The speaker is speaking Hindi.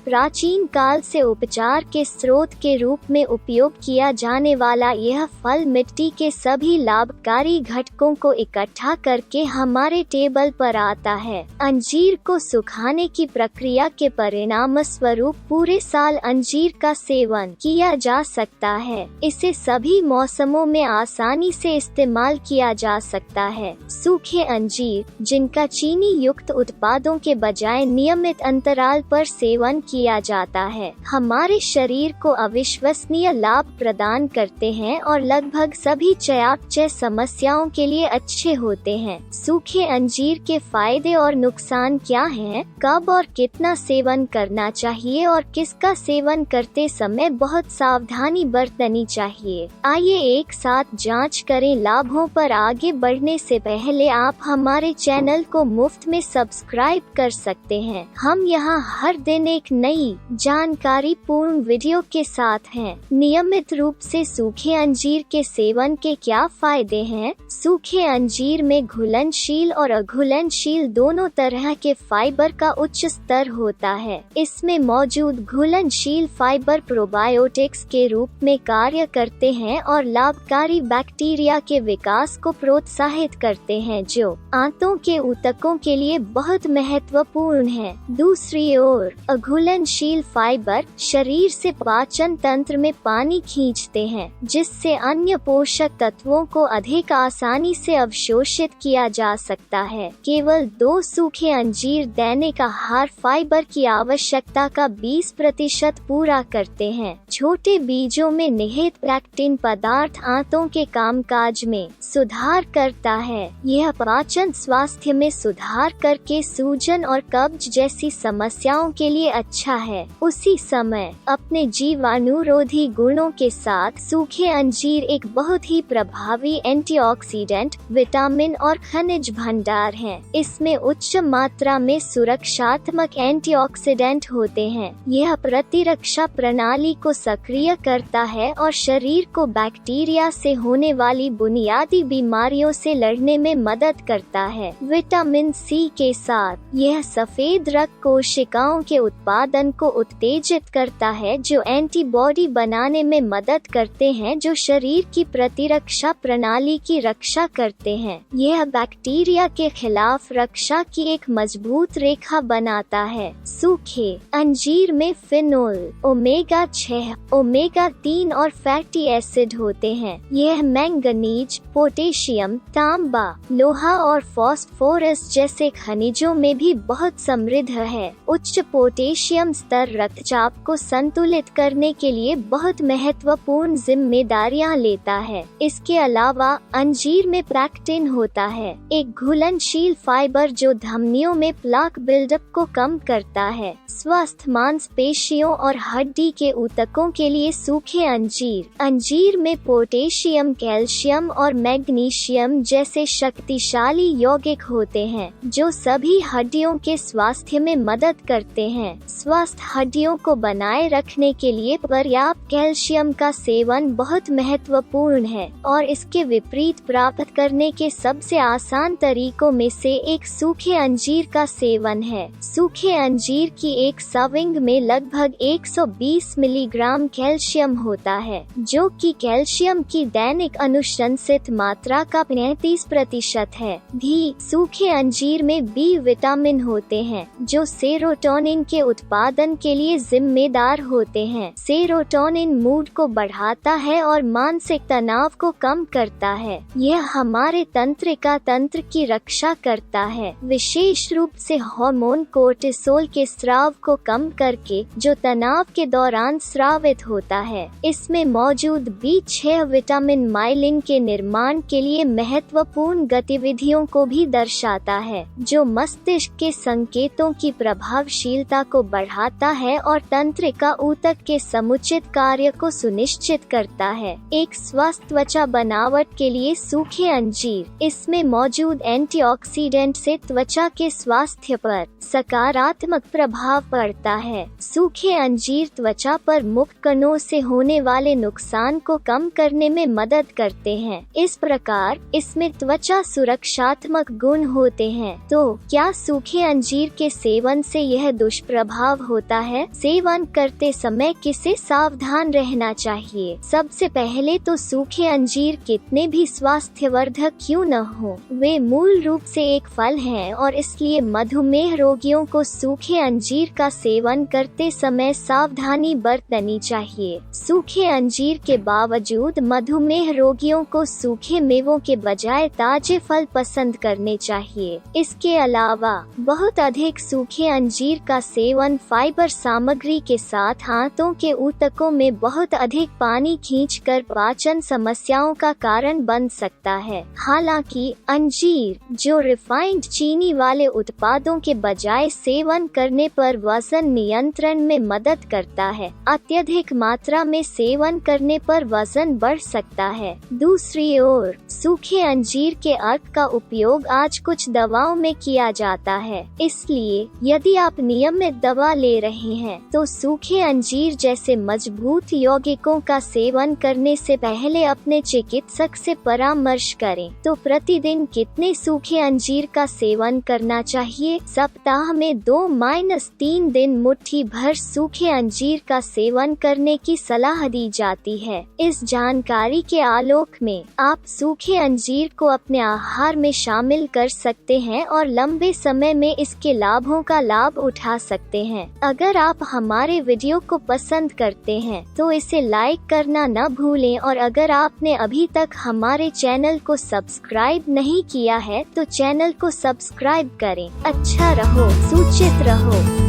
प्राचीन काल से उपचार के स्रोत के रूप में उपयोग किया जाने वाला यह फल मिट्टी के सभी लाभकारी घटकों को इकट्ठा करके हमारे टेबल पर आता है। अंजीर को सुखाने की प्रक्रिया के परिणाम स्वरूप पूरे साल अंजीर का सेवन किया जा सकता है। इसे सभी मौसमों में आसानी से इस्तेमाल किया जा सकता है। सूखे अंजीर, जिनका चीनी युक्त उत्पादों के बजाय नियमित अंतराल पर सेवन किया जाता है, हमारे शरीर को अविश्वसनीय लाभ प्रदान करते हैं और लगभग सभी चयापचय समस्याओं के लिए अच्छे होते हैं। सूखे अंजीर के फायदे और नुकसान क्या हैं? कब और कितना सेवन करना चाहिए और किसका सेवन करते समय बहुत सावधानी बरतनी चाहिए? आइए एक साथ जांच करें। लाभों पर आगे बढ़ने से पहले आप हमारे चैनल को मुफ्त में सब्सक्राइब कर सकते हैं। हम यहाँ हर दिन एक नई जानकारी पूर्ण वीडियो के साथ हैं। नियमित रूप से सूखे अंजीर के सेवन के क्या फायदे हैं? सूखे अंजीर में घुलनशील और अघुलनशील दोनों तरह के फाइबर का उच्च स्तर होता है। इसमें मौजूद घुलनशील फाइबर प्रोबायोटिक्स के रूप में कार्य करते हैं और लाभकारी बैक्टीरिया के विकास को प्रोत्साहित करते हैं, जो आंतों के ऊतकों के लिए बहुत महत्वपूर्ण है। दूसरी ओर अघुलनशील फाइबर शरीर से पाचन तंत्र में पानी खींचते हैं, जिससे अन्य पोषक तत्वों को अधिक आसानी से अवशोषित किया जा सकता है। केवल 2 सूखे अंजीर दैनिक आहार फाइबर की आवश्यकता का 20% पूरा करते हैं। छोटे बीजों में निहित पैक्टिन पदार्थ आंतों के कामकाज में सुधार करता है। यह पाचन स्वास्थ्य में सुधार करके सूजन और कब्ज जैसी समस्याओं के लिए अच्छा है। उसी समय अपने जीवाणुरोधी गुणों के साथ सूखे अंजीर एक बहुत ही प्रभावी एंटीऑक्सीडेंट, विटामिन और खनिज भंडार है। इसमें उच्च मात्रा में सुरक्षात्मक एंटीऑक्सीडेंट होते हैं। यह प्रतिरक्षा प्रणाली को सक्रिय करता है और शरीर को बैक्टीरिया से होने वाली बुनियादी बीमारियों से लड़ने में मदद करता है। विटामिन सी के साथ यह सफेद रक्त कोशिकाओं के उत्पादन को उत्तेजित करता है, जो एंटीबॉडी बनाने में मदद करते हैं, जो शरीर की प्रतिरक्षा प्रणाली की रक्षा करते हैं। यह बैक्टीरिया के खिलाफ रक्षा की एक मजबूत रेखा बनाता है। सूखे अंजीर में फिनोल, ओमेगा 6, ओमेगा 3 और फैटी एसिड होते हैं। यह मैंगनीज, पोटेशियम, तांबा, लोहा और फास्फोरस जैसे खनिजों में भी बहुत समृद्ध है। उच्च पोटेशियम स्तर रक्तचाप को संतुलित करने के लिए बहुत महत्वपूर्ण जिम्मेदारियां लेता है। इसके अलावा अंजीर में पैक्टिन होता है, एक घुलनशील फाइबर जो धमनियों में प्लाक बिल्डअप को कम करता है। स्वस्थ मांसपेशियों और हड्डी के ऊतकों के लिए सूखे अंजीर में पोटेशियम, कैल्शियम और मैग्नीशियम जैसे शक्तिशाली यौगिक होते हैं, जो सभी हड्डियों के स्वास्थ्य में मदद करते हैं। स्वस्थ हड्डियों को बनाए रखने के लिए पर्याप्त कैल्शियम का सेवन बहुत महत्वपूर्ण है और इसके विपरीत प्राप्त करने के सबसे आसान तरीकों में से एक सूखे अंजीर का सेवन है। सूखे अंजीर की एक सर्विंग में लगभग 120 मिलीग्राम कैल्शियम होता है, जो कि कैल्शियम की दैनिक अनुशंसित मात्रा का 35% है। भी सूखे अंजीर में बी विटामिन होते हैं, जो सेरोटोनिन के उत्पादन के लिए जिम्मेदार होते हैं। सेरोटोनिन मूड को बढ़ाता है और मानसिक तनाव को कम करता है। यह हमारे तंत्रिका तंत्र की रक्षा करता है, विशेष रूप से हार्मोन कोर्टिसोल के स्राव को कम करके, जो तनाव के दौरान स्रावित होता है। इसमें मौजूद B6 विटामिन माइलिन के निर्माण के लिए महत्वपूर्ण गतिविधियों को भी दर्शाता है, जो मस्तिष्क के संकेतों की प्रभावशीलता को बढ़ाता है और तंत्रिका ऊतक के समुचित कार्य को सुनिश्चित करता है। एक स्वस्थ त्वचा बनावट के लिए सूखे अंजीर, इसमें मौजूद एंटीऑक्सीडेंट से त्वचा के स्वास्थ्य पर सकारात्मक प्रभाव पड़ता है। सूखे अंजीर त्वचा पर मुक्त कणों से होने वाले नुकसान को कम करने में मदद करते हैं। इस प्रकार इसमें त्वचा सुरक्षात्मक गुण होते हैं। तो क्या सूखे अंजीर के सेवन से यह दुष्प्रभाव लाभ होता है। सेवन करते समय किसे सावधान रहना चाहिए? सबसे पहले तो सूखे अंजीर कितने भी स्वास्थ्यवर्धक क्यों न हो, वे मूल रूप से एक फल हैं और इसलिए मधुमेह रोगियों को सूखे अंजीर का सेवन करते समय सावधानी बरतनी चाहिए। सूखे अंजीर के बावजूद मधुमेह रोगियों को सूखे मेवों के बजाय ताजे फल पसंद करने चाहिए। इसके अलावा बहुत अधिक सूखे अंजीर का सेवन फाइबर सामग्री के साथ आंतों के ऊतकों में बहुत अधिक पानी खींचकर पाचन समस्याओं का कारण बन सकता है। हालांकि अंजीर जो रिफाइंड चीनी वाले उत्पादों के बजाय सेवन करने पर वजन नियंत्रण में मदद करता है, अत्यधिक मात्रा में सेवन करने पर वजन बढ़ सकता है। दूसरी ओर सूखे अंजीर के अर्क का उपयोग आज कुछ दवाओं में किया जाता है, इसलिए यदि आप नियमित दवा ले रहे हैं तो सूखे अंजीर जैसे मजबूत यौगिकों का सेवन करने से पहले अपने चिकित्सक से परामर्श करें। तो प्रतिदिन कितने सूखे अंजीर का सेवन करना चाहिए? सप्ताह में 2-3 दिन मुट्ठी भर सूखे अंजीर का सेवन करने की सलाह दी जाती है। इस जानकारी के आलोक में आप सूखे अंजीर को अपने आहार में शामिल कर सकते हैं और लंबे समय में इसके लाभों का लाभ उठा सकते हैं। अगर आप हमारे वीडियो को पसंद करते हैं तो इसे लाइक करना न भूलें और अगर आपने अभी तक हमारे चैनल को सब्सक्राइब नहीं किया है तो चैनल को सब्सक्राइब करें। अच्छा रहो, सूचित रहो।